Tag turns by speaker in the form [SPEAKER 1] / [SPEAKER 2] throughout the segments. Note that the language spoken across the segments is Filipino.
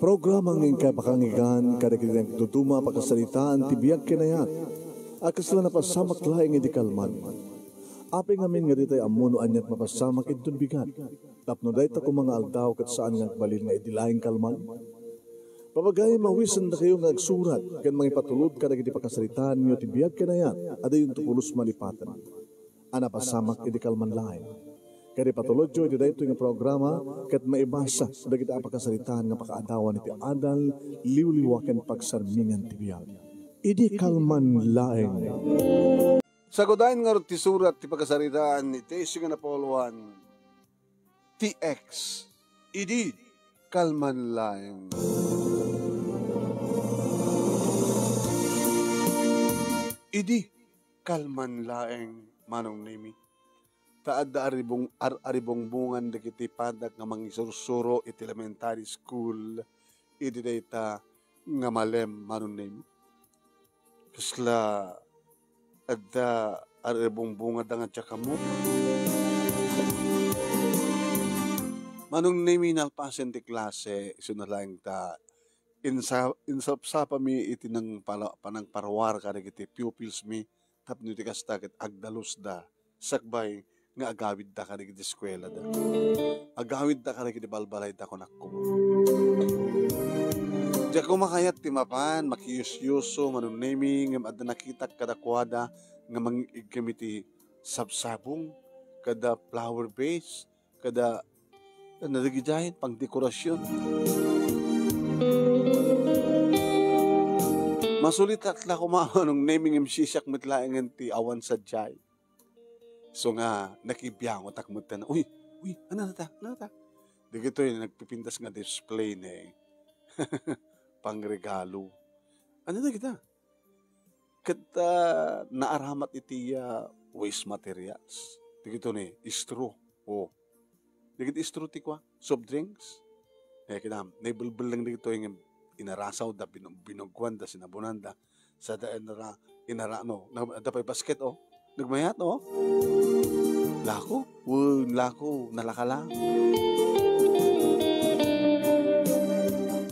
[SPEAKER 1] Programang ng kapakangigan, kadagitang tutuma pagkasalitaan, tibiyag kinayat, akasla na pasamak laing idikalman. Aping amin nga ditay amuno anyat mapasamak itun bigat. Tapno day ta kung mga aldaw kat saan nga balil nga idilaing kalman. Papagay mawisan na kayo nga agsurat, kan mga ipatulod ka nagiti pakasalitaan nyo tibiyag kinayat, ada yung tukulos malipatan. Ana pasamak idikalman laing. Kaya patulod jo, iti dahito nga programa, kat maibasa, dagiti apakasalitaan nga pakaadawan iti adal, liwliwaken pagsarmingan tibiyag. Idi kalman laeng.
[SPEAKER 2] Sagodain nga ti surat ti pagkasalitaan iti isi nga napoluan, TX, idi kalman laeng. Idi kalman laeng manong nimi. Taad da aribong bungan da kiti padak nga mangisurusuro iti elementary school iti dayta nga malem manon name. Kasla adda aribong bunga da nga tsaka mo. Manong name inalpasen ti klase iso na lang ta insapsapa mi iti nang panang parwar kada kiti pupils mi tapno iti kastakit agdalus da sakbay nga agawid da ka iti eskwela da. Agawid da ka iti balbalay da konakko. Di ako makayat timapan, makiyus-yuso, manunaming, nga adda nakita kadakwada, nga mangigamiti sabsabong, kada flower base, kada nadagidahin, pang dekorasyon. Masulit at la kumawa nung naming MC-siyak mitlaingan ti awan sa jay. So nga, nakibiyang otak mo na, uy, ano na ta? Di gito yung nagpipintas nga display na pangregalo. Ano na kita? Kata naaramat iti waste materials. Di gito ni, istro. Di gito istro ti kwa? Soft drinks? Kita, naibulbul lang di gito yung inarasaw da, binugwan da, sinabunan da, sa da dapay basket nagmayat lako, nalakala.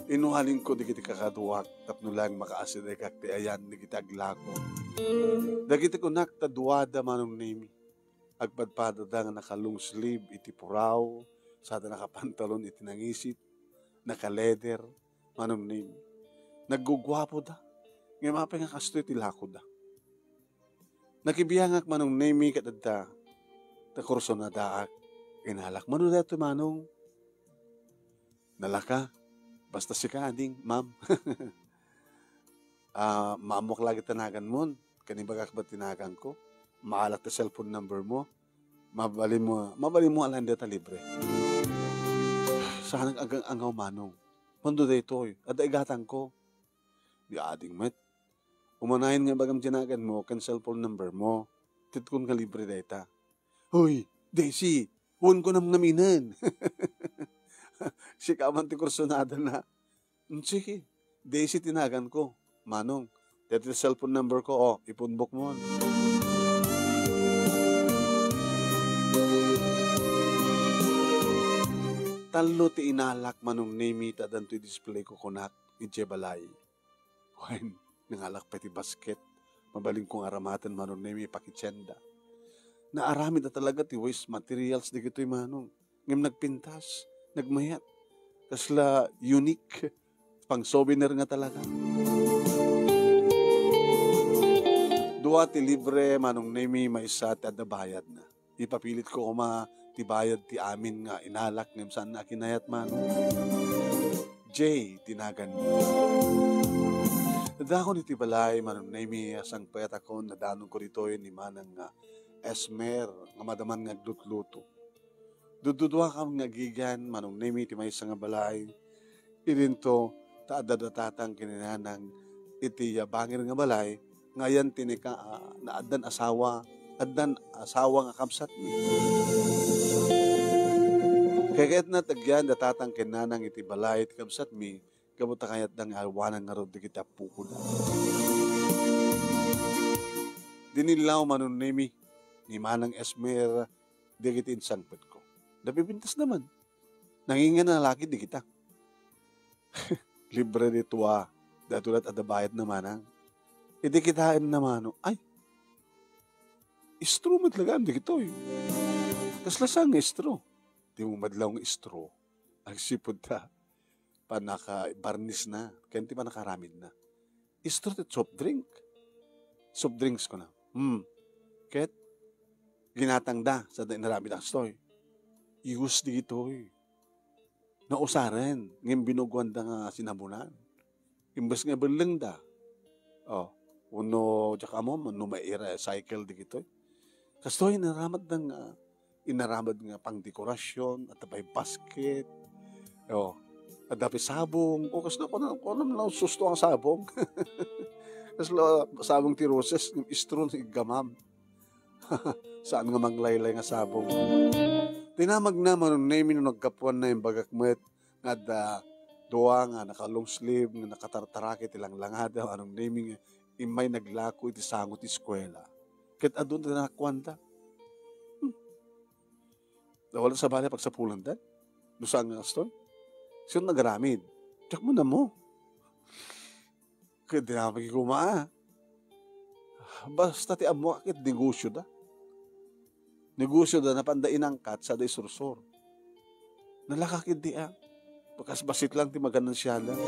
[SPEAKER 2] Inuhalin ko di kita kakaduwak, tapno lang makaasiday kakti ayan, di kita aglako. Dagiti ko naktaduwada manong nimi. Agpadpada da nga nakalong sleeve, iti puraw, sada nakapantalon, iti nangisit, nakaleder, manong nimi. Naggugwapo da. Ngayon mapay nga kasto iti lako da. Nakibiyangak manong nemi katadda, ta kurso na daak, inalak. Mano dato manong? Nalaka, basta si kading, ma'am. Maamok lagi tanagan mo, kanibagak ba tinagan ko? Maalat ta cellphone number mo, mabali mo alam data libre. Saan agang angaw manong? Mando dito, ada igatan ko. Di ading met. Umanahin nga bagam tinagan mo, kan cellphone number mo. Titkon ka libre data. Hoy, Daisy, huwag ko naminan. Si kaman ti kursonada na. Sige, Daisy tinagan ko. Manong, dito cellphone number ko, ipunbok mo. Talo ti inalak manong name tadan to display ko kunak, ijebalay. When, nangalak pa ti basket, mabaling kong aramatan manong name pakitsenda. Naarami na talaga ti waste materials di kito'y manong. Ngam nagpintas, nagmayat. Kasla unique, pang souvenir nga talaga. Dua ti libre manong name maisa ti adabayad na. Ipapilit ko ti bayad ti amin nga inalak ngam saan na kinayat manong. J, tinagan mo. Nadakon iti balay manong name asang payat ako nadanong ko rito ni manang nga esmer nga madaman nga glutluto. Dududwa kam nga gigan manong name iti maysa nga balay. Irinto taadadatatang kininanang iti bangir nga balay ngayan tinika na addan asawa nga kamsat mi. Kagayat na tagyan datatang kinanang iti balay iti kamsat mi kabuta kayat dang alwanan nga rod di kita pukula. Dinilaw manon nemi ni manang esmer di kita insangpet ko. Napipintas naman. Nangingan na lalaki di kita. libre dito datulat at bayad naman ang. Hindi kitain naman, ay, istro mo talaga, hindi kito eh. Kaslasang istro. Di mo madlaw ng istro. Ang sipod ta, panaka-barnis na. Kaya hindi pa nakaramid na. Istro at soft drink. Soft drinks ko na. Ket, ginatangda sa naramid ang stoy. Ius dito eh. Nausaren. Ngayon binuguan da nga sinabunan. Imbes nga belang da. Uno, tsaka mo, maira, cycle di kito. Kastoy, inaramad nga pang dekorasyon, at tapay basket, at dapat sabong, kasi na ko na susto ang sabong. Kasi sabong ti Roses, yung istro ni gamam. Saan nga manglaylay nga sabong. Tinamag naman, nung name nung nagkapuan na yung bagakmet, nga doa nga, naka-long sleeve, nga nakatartarakit, ilang langada, anong naming, imay naglako, iti sangot, eskwela. Kahit adun na nakakwanta. Wala sa bali pag sa pulan dan. Lusang nga stoy. Siya nagaramid. Tsak mo na mo. Kaya di na magigumaa. Basta ti amo akit negosyo da. Negosyo da na pandain ang kat sa day sursur. Nalakakid di Bakas basit lang ti maganan siya lang.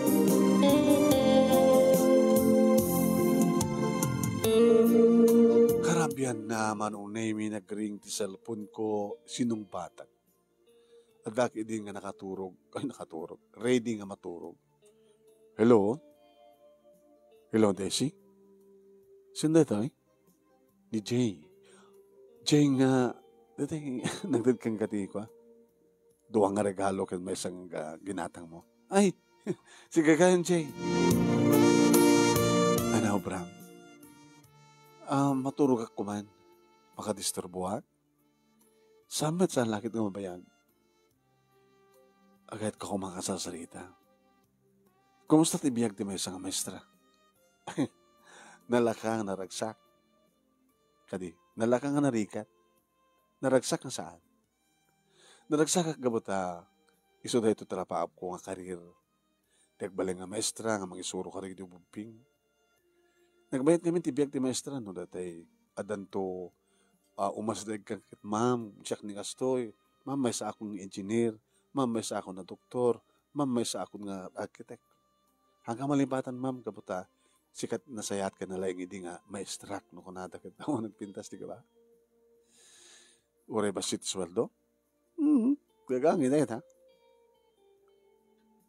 [SPEAKER 2] Karabian naman unay may nagring ti cellphone ko sinong batag. Adak hindi nga nakaturog. Ready nga maturog. Hello? Hello, Desi? Sino ito Ni Jay. Jay nga, nagdad kang kati ko Duwang nga regalo kan may isang ginatang mo. Ay, sige kayan, Jay. Ano, Bram? Maturog ako man. Makadisturbuhan. Samat sa lakit ng mabayag. Agad ka kumakasasalita. Kumusta tibiyag di may isang maestra? Nalakang naragsak. Kadi, nalakang narikat. Naragsak na saan? Naragsak ka gabuta. Iso da ito tarapaap ko nga karir. Tagbalay nga maestra, nga mangisuro ka rin yung bubing. Nagbayat kami tibiyag ti maestra, no, datay adanto umasdag kang ma'am, siyak ni Gastoy, ma'am may sa akong engineer, ma'am may sa akong na doktor, ma'am may sa akong nga architect. Hanggang malimpatan ma'am, kaputa, sikat na sayat ka na lang hindi nga maestrak, no, kunada ka tao nagpintas, di ka ba? Ure ba sit sweldo? Gagangin na yun, ha?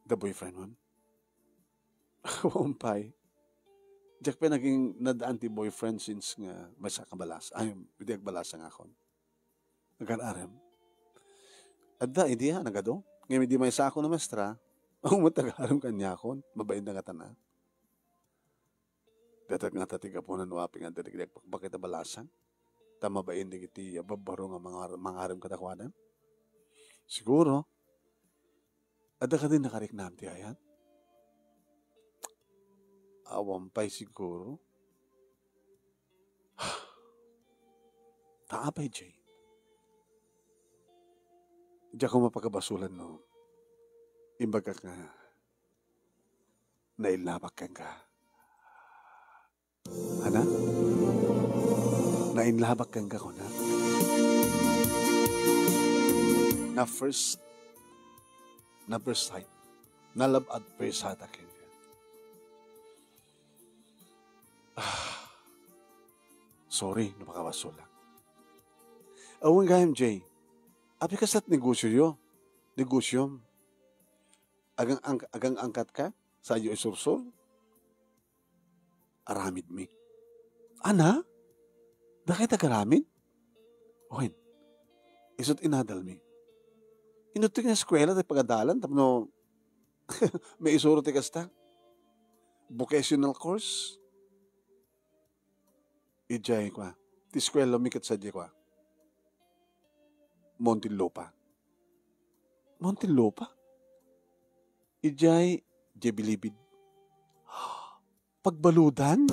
[SPEAKER 2] The boyfriend mo? Wampay. Diyak pa naging nadaan ti boyfriend since nga may sa kabalas. Ay, hindi agbalasa nga ako. Nag-ararem. Adda, hindi nagado. Ngayon hindi may sa ako na mestra, ang matag-arem kanya ako, mabayin na nga tana. Datag nga tatiga po na nuwapin nga dalig bakit na balasan. Tama ba hindi kiti babaro nga mga arem katakwanan? Siguro. Adda ka din nakariknam ti ayan? Awampay siguro. Taapay, Jay. Diyan ko mapagabasulan, no? Imbaga ka nailabak ka. Ana? Nainlabak ka ko na? Na first sight. Na love at first sight akin. Sorry, napakabaso lang. Awang gayam, Jay. Api ka sa't negosyo yo. Negosyo. Agang angkat ka sa iyo isursur. Aramid mi. Ana? Bakit agaramid? Oin. Isot inadal mi. Inutik na eskwela tayo pagadalan. Tapno, may isuro ti kasta. Vocational course. Ijay kwa. Ti eskwela mikat sa di kwa. Montilopa. Montilopa? Ijay, jebilibid. Pagbaludan?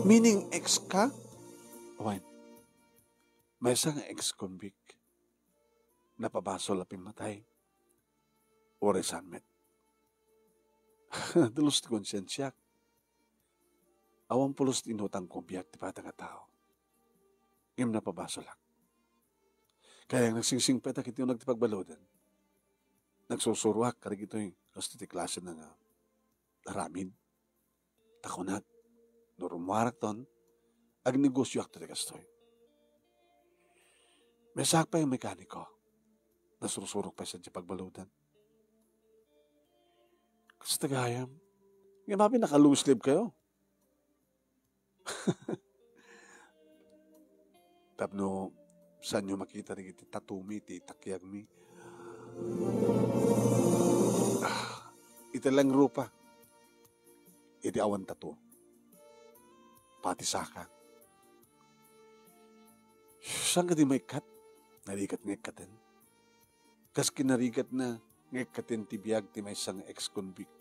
[SPEAKER 2] Meaning ex ka? Owen, may isang ex-convict na pabasol at pimatay o resentment. Dalos ti konsensyak. Awan pulos ti inutang kong biyak ti pata nga tao. Ngem na pabasolak. Kaya nagsingsing peta kiti yung nagtipagbalodan. Nagsusuruak karig ito yung gusto ti klase na nga aramid. Takunat. Norumwarak ton. Ag negosyo akto ti kastoy. May sak pa yung mekaniko. Nasusurok pa sa pagbaludan. Kasi tagayam. Nga mapi naka-loose sleeve kayo. Tapno, saan nyo makita rin iti tatumi, iti takyag mi. Iti lang rupa. Iti awan tato. Pati saka. Saan ka di may kat? Narikat ngekaten. Kas kinarikat na ngekaten ti biyag ti may isang ex-convict.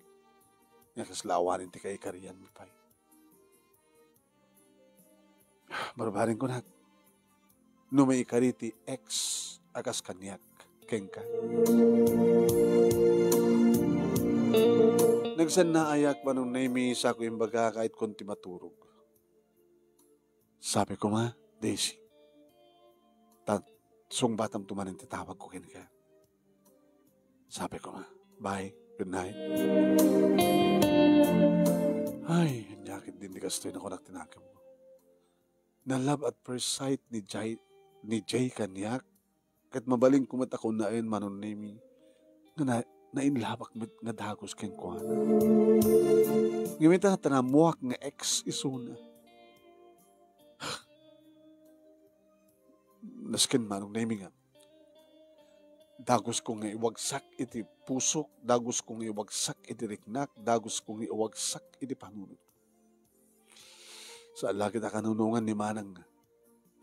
[SPEAKER 2] Nga kaslawanin ti kay kariyan mi pay. Barbarin ko na. No may ikariti ex akas kanyak kengka. Nagsan na ayak pa nung naimi sa ko yung baga kahit konti maturog. Sabi ko nga, Daisy, sung batam tumanin titawag ko kini ka. Sabi ko nga, bye, good night. Ay, yakit din di kastoy na kunak tinakam mo. Na love at first sight ni Jay Kanyak, kahit mabaling kumata ko na ayun manon nami, na nainlabak nga dagos ken ko. Ngimita na tanamuak nga ex isuna. Nasken manong nami nga. Dagos ko nga iwagsak iti pusok, dagos ko nga iwagsak iti riknak, dagos ko nga iwagsak iti panunod. Sa lagi na kanunungan ni Manang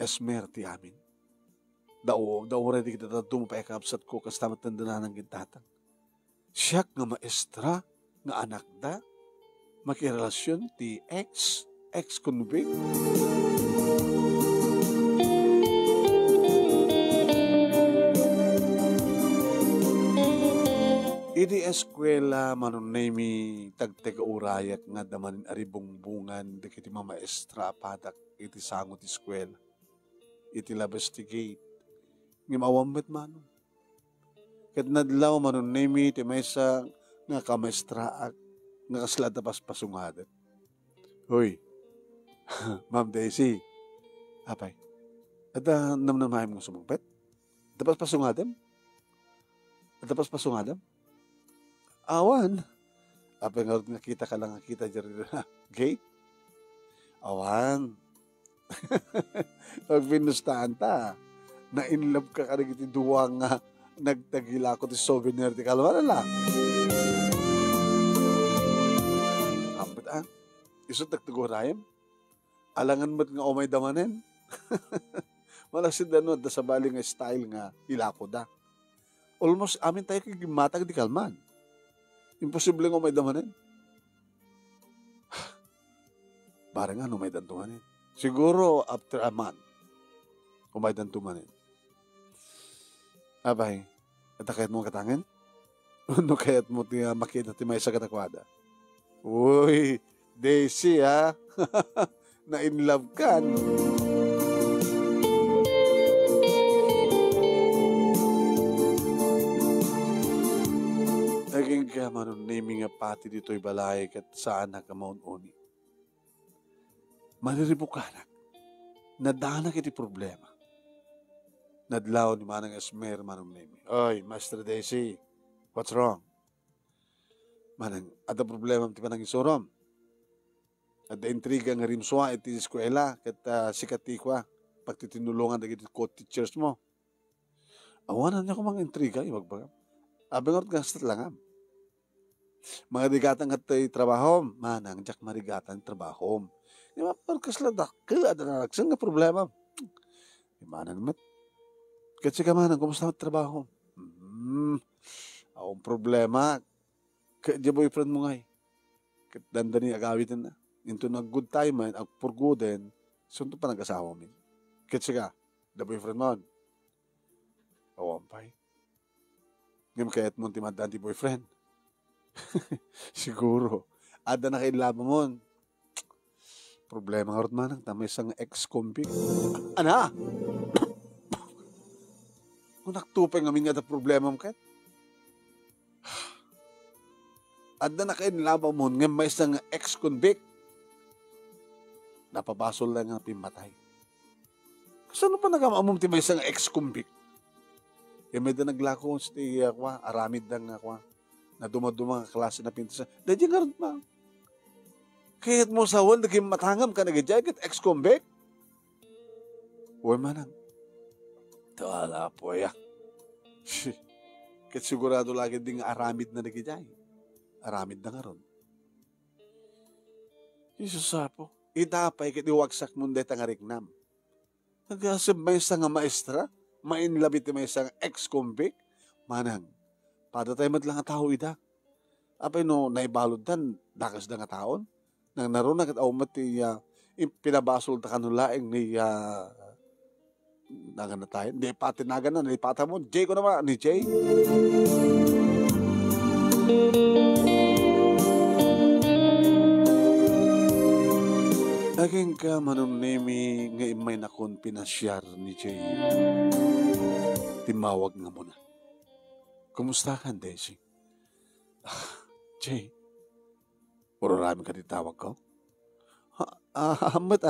[SPEAKER 2] Esmer ti amin. Daw ready kita tatum pa ikapsat ko kas tamat tandanan ng gintatang. Siyak nga maestra nga anak da makirelasyon ti ex-convict. Iti eskwela manunaymi tagtega urayak nga damanin aribungbungan dikiti mamaestra padak iti sangot eskwela. Iti labestigate. Ngimawamit manon. Kat nadlaw manunaymi iti maysa nga kamaestraak nga kaslata pas pasungadan. Hoy, Ma'am Daisy, apay, at namnamayam nga sumumpet? Dapas pasungadan? Dapas pasungadan? Awan. Apay nga nakita ka lang nakita dyan na gate. Awan. Pag pinustaan ta, na in love ka karig iti duwang nga nagtagila ko ti souvenir ti kalwa na lang. Ambit isot nagtagurayam. Alangan mo't nga umay damanen. Malasid ano, da sa bali nga style nga ilako da. Almost amin tayo kigimatag di kalman. Imposible nga umay damanen. Barang nga umay dantumanin. Siguro after a month, umay dantumanin. Abay, katakayat mo katangin? Ano kayat mo makita ti may sa katakwada? Uy, Daisy ha? Na in love ka. Naging ka manon naming nga pati dito'y balay kat saan na ka maun-uni. Maniribukanak. Nadanak iti problema. Nadlaw ni Manang Esmer manon naming. Oy, Master Daisy, what's wrong? Manang, ada problema ti panang isurom. Ada intriga nga rimswa iti eskwela kat sikati kwa pagtitinulungan dagiti co-teachers mo. Awanan niya ko mga intriga, iwagbaga. Abang nga gastat lang mga digatan nga tayo trabaho, manang jak marigatan trabaho. Di ba, pagkas lang dakil, ada na nagsang nga problema. Di mana naman. Kasi ka manang, kumusta ang trabaho? Akong problema, di boyfriend mo ngay. Dandani agawitin na. Into na good time man, ag purguden, sunto pa nag-asawa min. Kasi ka, the boyfriend mo. Awampay. Ngayon kayat mo timadaan ti boyfriend. Siguro. Ada na kayo laban mo. Problema nga rin manang tamay isang ex-convict. Ana? Kung naktupay ngamin nga da problema mo kahit. Ada na kayo laban mo nga may isang ex-convict. Napabasol lang nga pimatay. Saan pa nagamamom ti may isang ex-convict? E may da naglako sa aramid lang ako na dumaduma nga klase na pintas. Dadya nga rin pa. Kaya't mo sa wal, naging matangam ka nag-jacket, ex-convict? Uy manang. Tawala po ya. Kahit sigurado lagi din nga aramid na nag-jay. Aramid na nga ron. Jesus po. Itapay kiti waksak mundi nga riknam. Nagkasab may isang maestra, mainlabit may isang ex-convict, manang, padatay mat lang nga tao ida. Apay no, naibalod tan, dakas da nga taon, nang naroon na kataumat pinabasol ta kanulaing ni, nagan na tayo, hindi patinagan na, nilipata mo, Jay ko naman, ni Jay. Naging ka manunimi nga imay nakon pinasyar ni Jay. Timawag nga muna. Kumusta ka, Desi? Jay, puro rami ka ditawag ko? Hamat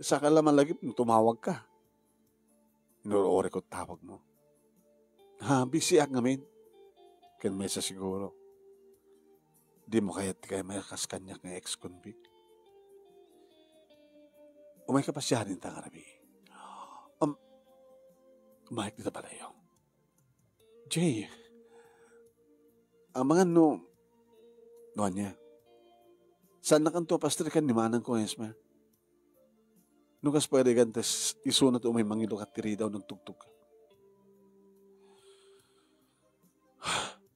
[SPEAKER 2] Isa ka laman lagi, tumawag ka. Inuroore ko tawag mo. Busy ak ngamin. Ken may sa siguro. Di mo kaya't kaya may kaskanyak nga ex-convict. Umay ka pa siya rin tang arabi. Umahik dito pala yun. Jay, ang mga no niya, saan na kanto pastrikan ni manang ko, Esmer? Nukas pwede gantes isunat umay mangilo ka tiri daw ng tugtog.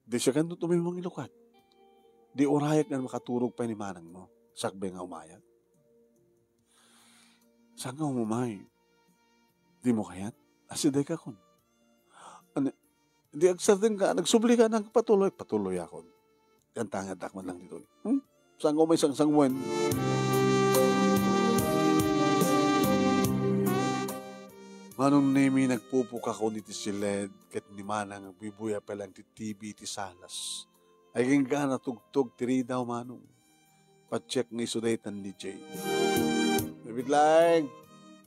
[SPEAKER 2] Di siya ganto umay mangilo ka. Di orayak na makaturog pa ni manang mo. Sakbe nga umayag. Saan ka umumay? Di mo kayat? Asiday ka kon. Di agsardin ka, nagsubli ka ng patuloy. Patuloy ako. Yan tangad akman lang dito. Saan ka umay sang-sangwan? Manong nemi nagpupuka ko ni ti siled ket ni manang bibuya pa lang ti TV ti salas. Ay ka na tugtog tiri daw manong. Pa-check nga isudaytan ni Jay. Bibit lang.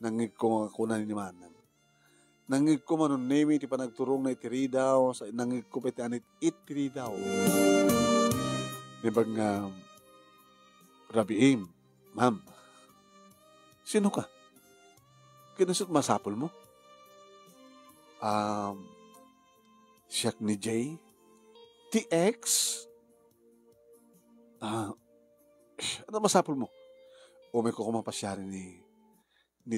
[SPEAKER 2] Nangig ko ako na ni manang. Nangig ko manong nemi ti panagturong na itiri daw. Nangig ko pa ti anit itiri daw. Dibag nga Rabiim, ma'am. Sino ka? Kinasot masapol mo? Siyak ni Jay? TX? Ano masapol mo? O may kukumapasyari ni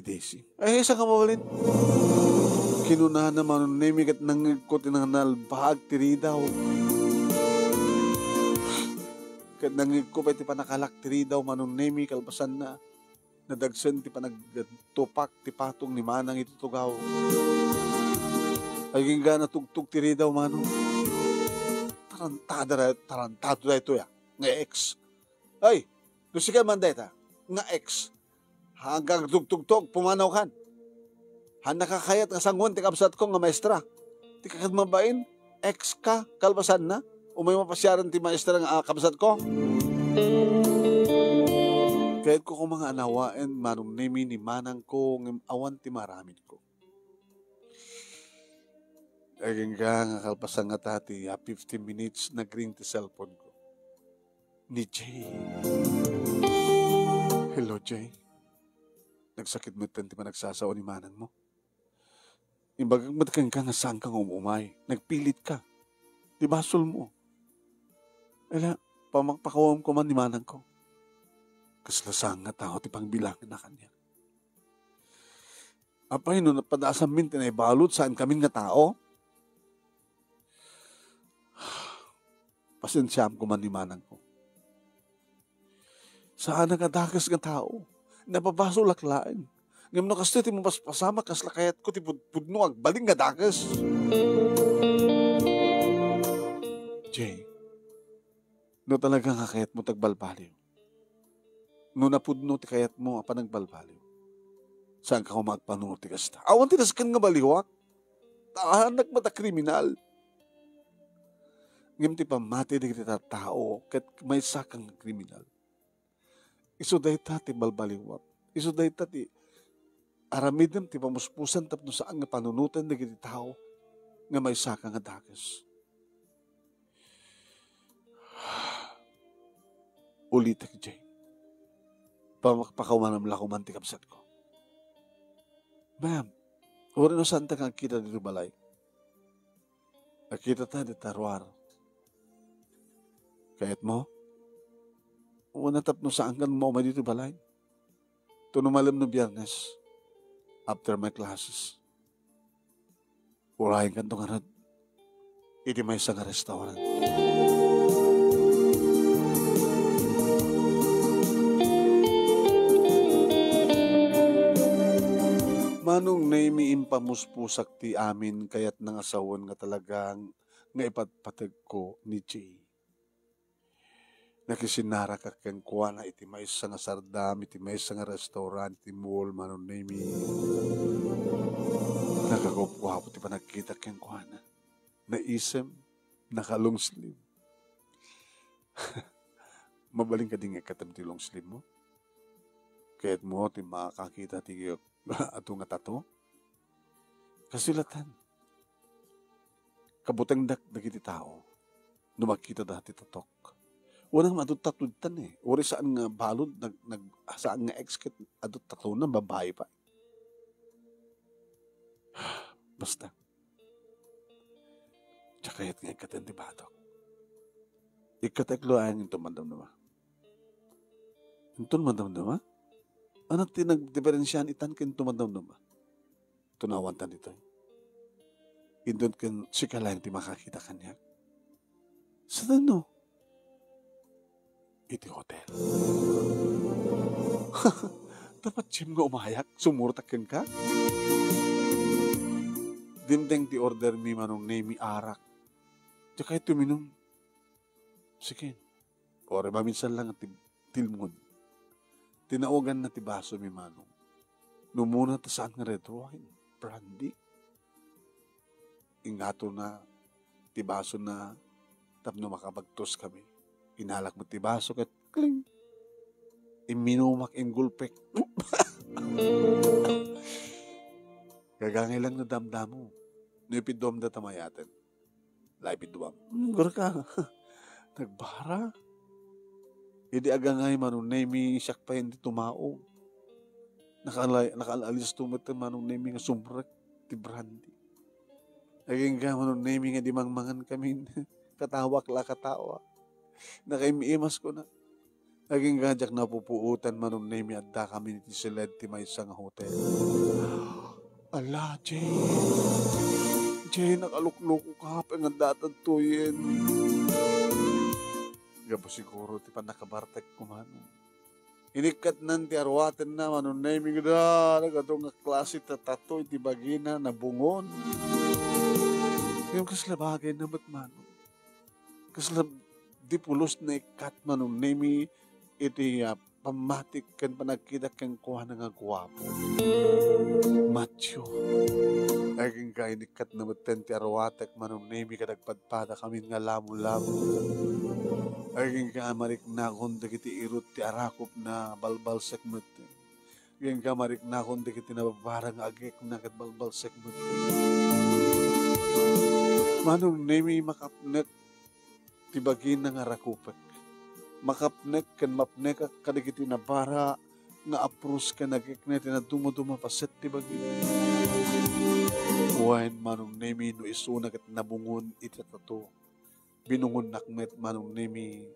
[SPEAKER 2] Daisy. Ay, saan ka mawalin? Kinunahan naman ng naming at nangigkot ng nalbahag tiri daw. Kat nangigko pa iti panakalak tiri daw manong naming kalpasan na. Nadagsan ti panagtupak ti patong ni manang itutugaw. Ay nga natugtog tiri daw manong. Tarantado da ito ya. Nga ex. Ay, lusika man deta. Nga ex. Hanggang tugtugtog, pumanaw kan. Han nakakayat nga sangwan ti kapsat ko nga maestra. Ti kakad mabain, ex ka, kalbasan na. Umay mapasyaran ti maestra nga kapsat ko. Kahit ko kung mga anawain, manong nemi ni manang ko, ng awan ti maramid ko. Aging ka nga kalpasan nga tati, 15 minutes nag-ring ti cellphone ko. Ni Jay. Hello, Jay. Nagsakit mo ti panagsasawa ni manang mo. Imbagang madakang ka nga saan kang umumay. Nagpilit ka. Di basol mo. Ela, pamakpakawam ko man ni manang ko. Kaslasang nga tao ti pangbilangan na kanya. Apay no napadasam min tinaybalot saan kaming nga tao. Pasensyam ko man ni manang ko. Saan nagadagas nga tao? Napabasol laklain. Ngam no kasto ti mo pasama kaslakayat ko ti pudno agbaling nga dagas. Jay, No talagang kakayat mo tagbalbaliw. No napudno ti kayat mo apan nagbalbaliw. Saan ka kumagpanunod ti kasta? Awan tinaskan nga baliwak. Taanak mata kriminal. Ngim ti pamati di kita tao ket may sakang kriminal. Iso day ta ti balbaliwak. Iso day ta ti aramidem ti pamuspusan tapno saan nga panunutan di kita tao nga may sakang nga dagas. Ulitek, Jay. Pamakpakawanam lang kumanti kapsat ko. Ma'am, ori no santa kang kita dito balay. Nakita ta di tarwar. Kayat mo? Una tap no saan kan mo may dito balay. Tunumalam no biyernes. After my classes. Urahin kan tong arad. Iti may isang restaurant. Manong naimiin pamuspusak ti amin kayat nang asawon nga talagang nga ipatpatag ko ni Jay. Nakisinara ka kang kuha na iti may nga sardam, iti may nga restaurant, iti mall, manong naimi. Nakakupkuha po ti panagkita kang kuha na. Naisem, nakalong sleeve. Mabaling ka din nga katam ti long sleeve mo. Kaya't mo ti makakita ti ato nga tato. Kasulatan. Kabutang dagiti tao. Numakita dati tatok. Walang matutatutan eh. Uri saan nga balod, saan nga exket adot tato na babae pa. Basta. Tsakayat nga ikatan di batok. Ikatakloan yung tumandam-dama. Yung tumandam-dama? Ano tinag-diferensyan itan kin tumandam-dama? Tunawan tan ito. Indon kin sikala yung ti makakita kanya. Sa no? Iti hotel. Dapat siyem nga umayak, sumurtakin ka. Dimdeng ti order mi manong name arak. Tsaka ito minum. Sige. Ore ba minsan lang at tilmon. Tinaugan na ti baso mi manong. Numuna ta saan nga red wine. Brandy. Ingato na ti baso na tapno makabagtos kami. Inalak mo ti baso kat kling. Iminumak ingulpek. Gagangay lang na damdamo. Nipidom da tamayaten. Laipidwam. Gura ka. Nagbara. Hindi agangay manong nemi siyak pa hindi tumao. Nakaalis tumata manong nemi nga sumrek ti brandy. Naging ka manong nemi nga di mangmangan kami. Katawak la katawa. Nakaimiimas ko na. Naging gajak na pupuutan manong nemi adda kami ni Siled ti may isang hotel. Ala, Jay. Jay, nakalukloko ka pa nga datantuyin. Gabo siguro ti pa nakabartek ko manong. Inikat nan ti arwaten na manong nemi nga nagatong nga klase tatato iti bagina na bungon. Yung kasla bagay na ba't manong. Kasla di pulos na ikat manong nemi iti pamatik kan panagkita kang kuha na nga guwapo. Macho. Aging kainikat na matan ti arwatek manong nemi kadagpadpada kami nga lamo-lamo. Aging kamarik na kung dagiti irot ti arakop na balbal sekmet. Aging kamarik na kung dagiti nababarang agik na kat balbal sekmet. Manong nemi makapnet ti bagin na nga rakupek. Makapnek kan mapnek kadagiti na bara nga apros ka nagiknet na dumaduma paset ti bagin. Uwain manong nemi no isunak at nabungon itatato. Binungon nakmet manong nemi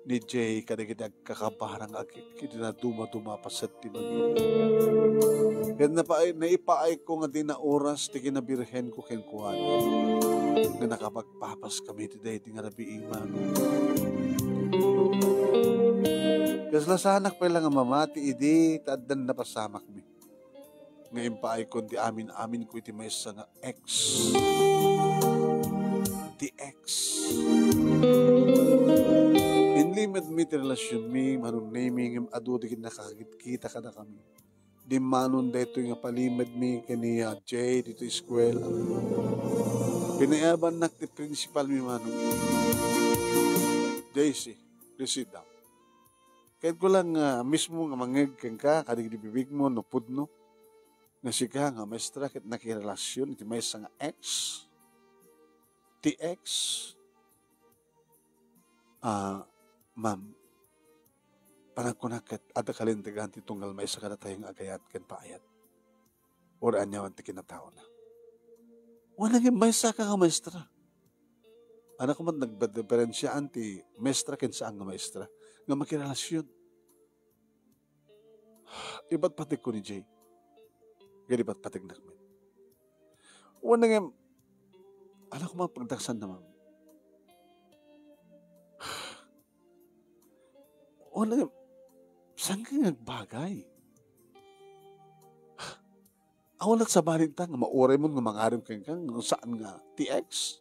[SPEAKER 2] ni Jay kadagiti agkakabarang agikit na dumaduma paset ti bagin. Kaya naipaay ko nga di na oras ti kinabirhen ko kenkuhan. Nga nakapagpapas kami ti day ti nga rabiing manong. Kaslasanak pa lang ang mamati, idi, taaddan na pasamak mi. Ngayon pa ay kundi amin ko iti may isa nga ex. Ti ex. palimit mi ti relasyon mi, manong naming adu di nakakita ka na kami. Di manon dito yung palimit mi kani Jay dito eskwela. Pinayaban nak ti principal mi manong. Daisy, please sit down. Kahit ko lang mismo nga mangagkang ka, kadig di bibig mo, no pudno. Nga siya nga maestra, kahit nakirelasyon, iti may isa nga ex, TX. Ma'am, panagkunakat, ada kalintigan ti tunggal may isa ka na tayong agayat kan paayat. Oraan niya ti kinatao na. Wala nga may isa ka nga maestra. Anak ko man nagbadeferensyaan ti maestra ken saan nga maestra nga makirelasyon. Iba't patig ko ni Jay. Gani ba't patig na kami. Wala nga, anak ko man pagdaksan na ma'am. Wala nga, saan ka nagbagay? Awalat sa balintang, nga mauray mo nga mangarim kang saan nga TX.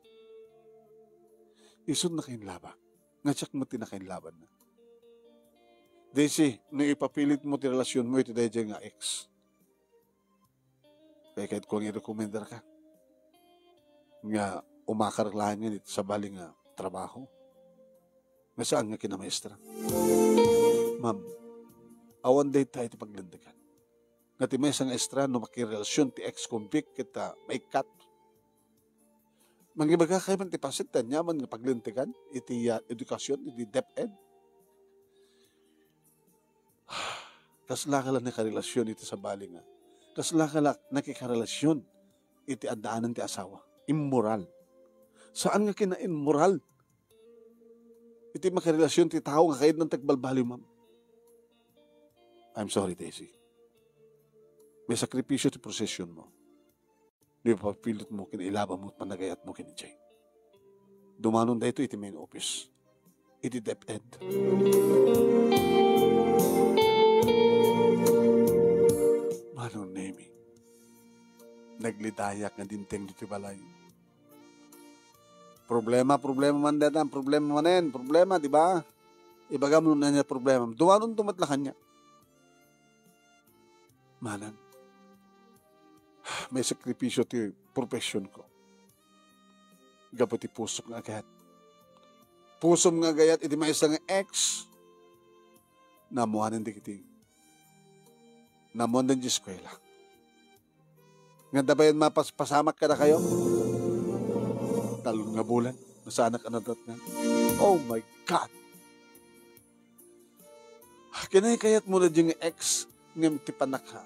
[SPEAKER 2] Isod na kayong laba. Nga tsak mo tinakain-laban na. Daisy, nung ipapilit mo ti relasyon mo, ito dahil nga ex. Kaya kahit kung i-recommender ka, nga umakarlahan nga nito sa bali nga trabaho. Nga saan nga kinamaestra? Ma'am, awan day tayo iti paglandagan. Nga ti may isang estra no makirelasyon ti ex-convict kita may cut. Mangibaga kayo man ti pasitan niya man nga paglintigan, iti edukasyon, iti DepEd. Kasla ka lang nakarelasyon iti sa bali nga. Kasla ka lang nakikarelasyon iti adaanan ti asawa. Immoral. Saan nga kina-immoral? Iti makarelasyon ti tao nga kahit ng tagbalbali, ma'am. I'm sorry, Daisy. May sakripisyo ti prosesyon mo. Di ba papilit mo, kinailaban mo at panagayat mo kinijay. Dumanon da ito iti main office. Iti DepEd. Manon nemi. Naglidayak nga dinteng dito balay. Problema man datan. Problema manen. Problema, di ba? Ibaga mo na niya problema. Dumanon tumatla kanya. Manan. May sakripisyo ti profesyon ko. Gabo ti pusok nga agayat. Pusom nga agayat, iti may isang ex. Namuhanan di kiti. Namuhanan di eskwela. Nga dabayan mapasamak ka na kayo. Talong nga bulan. Nasa anak anadat nga. Oh my God! Kinay kayat mo na diyang ex ng tipanak ha.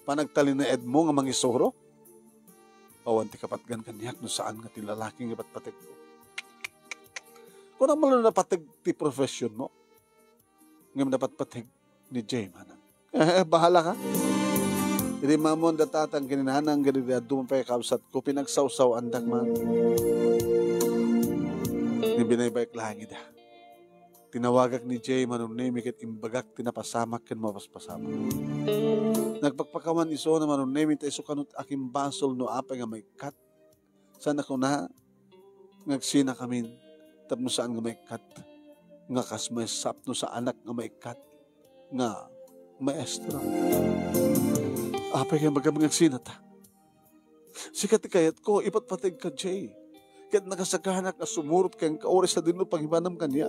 [SPEAKER 2] Panagtalin na ed mo nga mangisoro? Awan ti kapatgan kanyak no saan nga ti lalaking iba't patig mo. Kung naman na patig ti profession mo, ngam dapat patig ni Jay manang. Bahala ka. Hindi mamon datatang kininanang ganida dumapay kabsat ko pinagsawsaw andak man. Ni binaybayk langit ha. Tinawagak ni Jay manunemi ket imbagak tinapasamak ken mapaspasamak. Nagpagpakaman iso na manunemi ta iso kanut aking basol no apay nga may kat. Sana ko na ngagsina kami tapno saan nga may kat. Nga kas may sapno sa anak nga may kat. Nga maestra. Apay nga magagsina ta. Sikat kayat ko ipat patig ka Jay. Kat nakasaganak na sumurot kayang kaoris sa dino panghimanam kanya.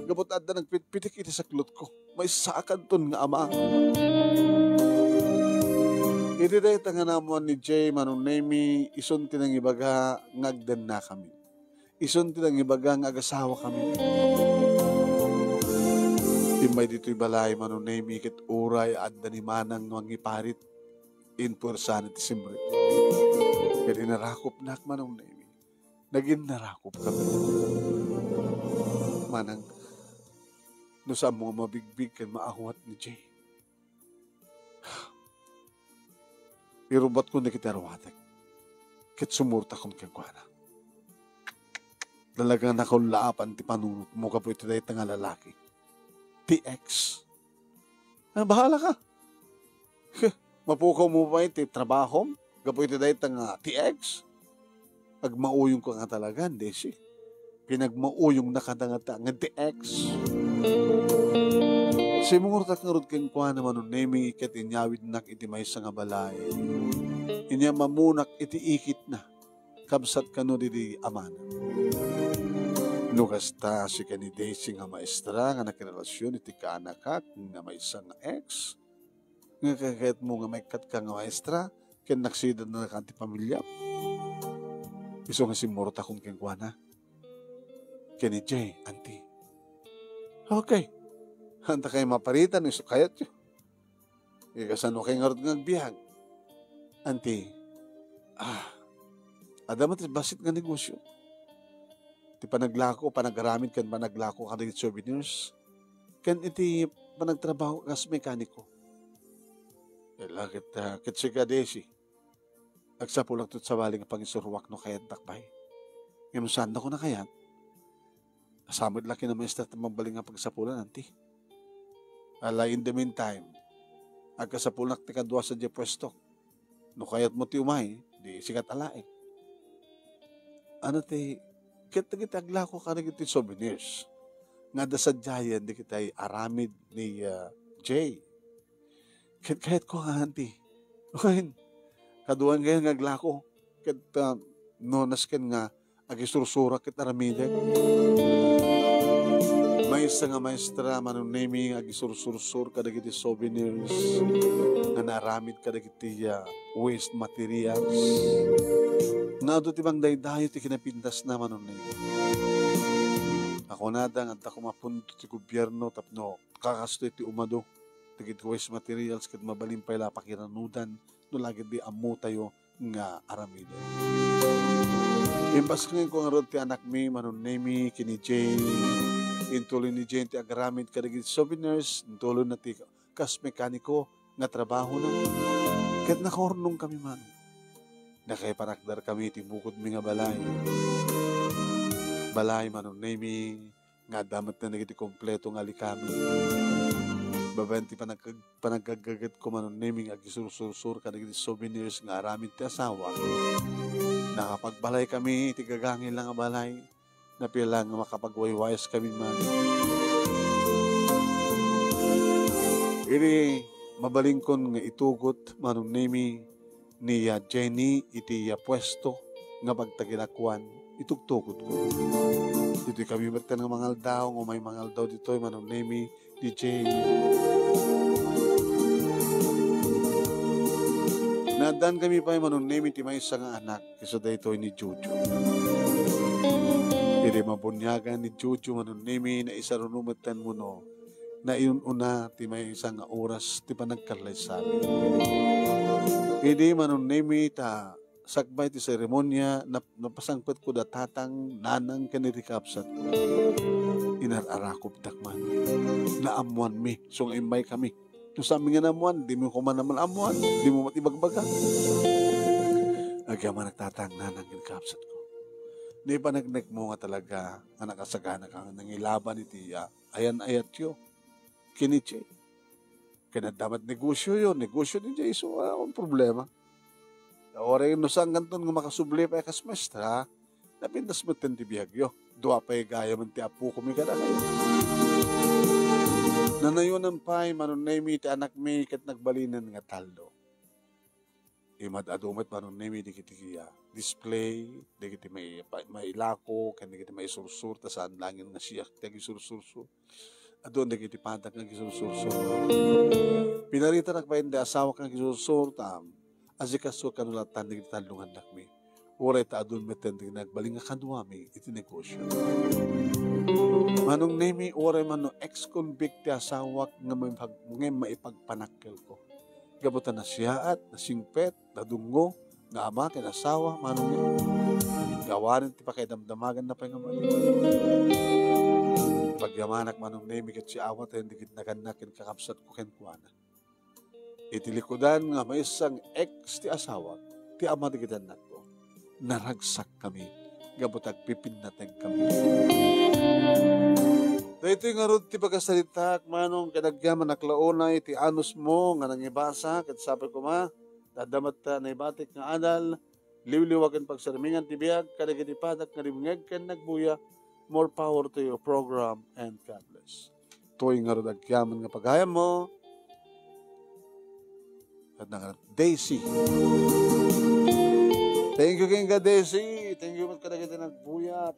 [SPEAKER 2] Gabot adda nagpitpitik iti saklot ko. May sakan ton nga ama. Iti dahi tanga namuan ni Jay manunemi ison tinang ibaga ngagdan na kami. Ison tinang ibaga ngagasawa kami. Imay dito'y balay manunemi kit uray adda ni manang mangiparit in pursan iti simbre. Kaya narakop nak manunemi. Naging narakop kami. Manang, no sa mga mabigbig kan maahwat ni Jay. Irubat ko na kita rawatek. Kit sumurta kong kagwana. Dalagang nakaulaapan ti panunot mo ka po ito dahil nga lalaki. TX. Bahala ka. Mapukaw mo ba iti trabaho? Gapo ito dahil nga TX. Pag mauyong ko nga talaga, Desi. pinagmauyong nakadangata nga the ex. Si mungurtak nga rod keng kwa naman nun nemi ikat inyawid nak iti may sa nga balay. Inya mamunak iti ikit na. Kabsat ka no di amana. Nukasta si kani Daisy nga maestra nga nakirelasyon iti kaanakak nga may isang nga ex. Nga kakayat mo nga may kat ka nga maestra ken naksidan na nakanti pamilya. Iso nga si Morta kung kengkwana. Kani Jay, auntie. Okay. Hanta kayo maparitan, iso kayat yun. Ikasano kayo nga rin ngagbihan. Auntie, adamat basit nga negosyo. Ti panaglako, panagaramid kan panaglako ka ng souvenirs. Kan iti panagtrabaho kas mekaniko. Kit siya Daisy. Agsapulang tut sa waling pangisurwak no kayat takbay. Ngayon saan ako na kayat? Asamad laki na maestra at mabaling nga pagsapulan, auntie. Ala, in the meantime, agkasapulak ti kadwa sa diya pwesto. No kayat mo ti umay, di sikat alae. Ano ti, kita aglako ka na ti souvenirs. Nga da sa jayan, di kita aramid ni Jay. Kahit ko nga, auntie. Okay, kaduan ngayon nga aglako. Nonas ken nga, agisursura kit aramide. May isa nga maestra manunemi agisursur kadagiti souvenirs nga naramid kadagiti waste materials. Naado ti bang daydayo ti kinapintas na manunemi. Ako nadang at ako mapunto ti gobyerno tapno kakasto ti umado dagiti waste materials ket mabalimpay la pakiranudan no lagi di ammo tayo nga aramide. Imbas ngayon ko nga ron ti anak mi manunemi kini Jay. Intuloy ni Jane ti agaramid kadagiti souvenirs, intuloy na ti kas mekaniko nga trabaho na. Ket nakornong kami man. Nakaipanakdar kami ti bukod mi nga balay. Balay manon nemi nga damat na nagiti kompleto nga likami. Babayan ti panagagagat ko manon nemi nga agisursur kadagiti souvenirs nga aramid ti asawa. Nakapagbalay kami ti gagangin lang nga balay. Na pila nga makapagwaywayas kami man. Iri mabalingkon nga itugot manong nemi ni Jenny iti pwesto nga pagtagilakwan itugtugot ko. Dito kami bertan nga mangal daw o may mangal daw dito manong nemi ni Jenny. Nadan kami pa manong nemi ti may isa nga anak kiso dito ni Jojo. Iri mabunyagan ni Jojo manunimi na isa runumatan mo no na iununa ti may isang oras ti panagkarlay sa amin. Iri manunimi ta sakbay ti seremonya napasangpet ko datatang nanang kanirikapsat ko. Inarakop takman. Naamuan mi. So imbay kami. No sa amin nga namuan, di mo kuman naman amuan. Di mo matibagbaga. Agyaman nagtatang nanang kanirikapsat ko. Di pa nagnek mo nga talaga nga nakasagana ka nangilaban iti ayan-ayat yo. Kinichi. Kaya dapat negosyo yun. Negosyo ni Jason. Ang problema. Ora yung nusang ganton nga makasubli pa kas maestra. Napindas mo ten ti biyagyo. Dua pa gaya man ti apu kumi kada kayo. Nanayunan pa'y manunay ti anak mi kat nagbalinan nga taldo. Imadadumat manunay di kiti display, di kiti may ilako, kan di kiti may sursur, tasaan langin na siya, di kiti sursur. Adon di kiti patak nga gisursur. Pinarita nakpain di asawa kang gisursur, azikaso kanulatan di kiti talungan nakmi. Uray ta adon meten di nagbaling nga kanwami, iti negosyo. Manong nemi, uray man no ex-convict ti asawak nga maipagpanakkel ko. Gabutan na siya at nasingpet, nadungo, na ama, kinasawa, manong nemi. Gawanin ti pakidamdamagan na pa yung amali. Pagyamanak manong nemi kat si awat, hindi kitnaganakin kakapsat ko kenkwana. Itilikodan nga may isang ex ti asawa, ti ama ti kitanak ko. Naragsak kami, gabutag pipinateng kami. Dito nga rin ti pagkasalitak, manong kadagyaman naklaunay, ti anus mo, nga nangibasa, kat sabi ko dadamat na ibatik nga adal, liwliwagan pagsarmingan ti biyag, kadagitipatak nga rimngeg ken nagbuya, More power to your program and God bless. Tuwing nga rin agyaman nga pagayam mo. At nga Daisy. Thank you, King Daisy. Thank you, mas kadagiti nagbuya.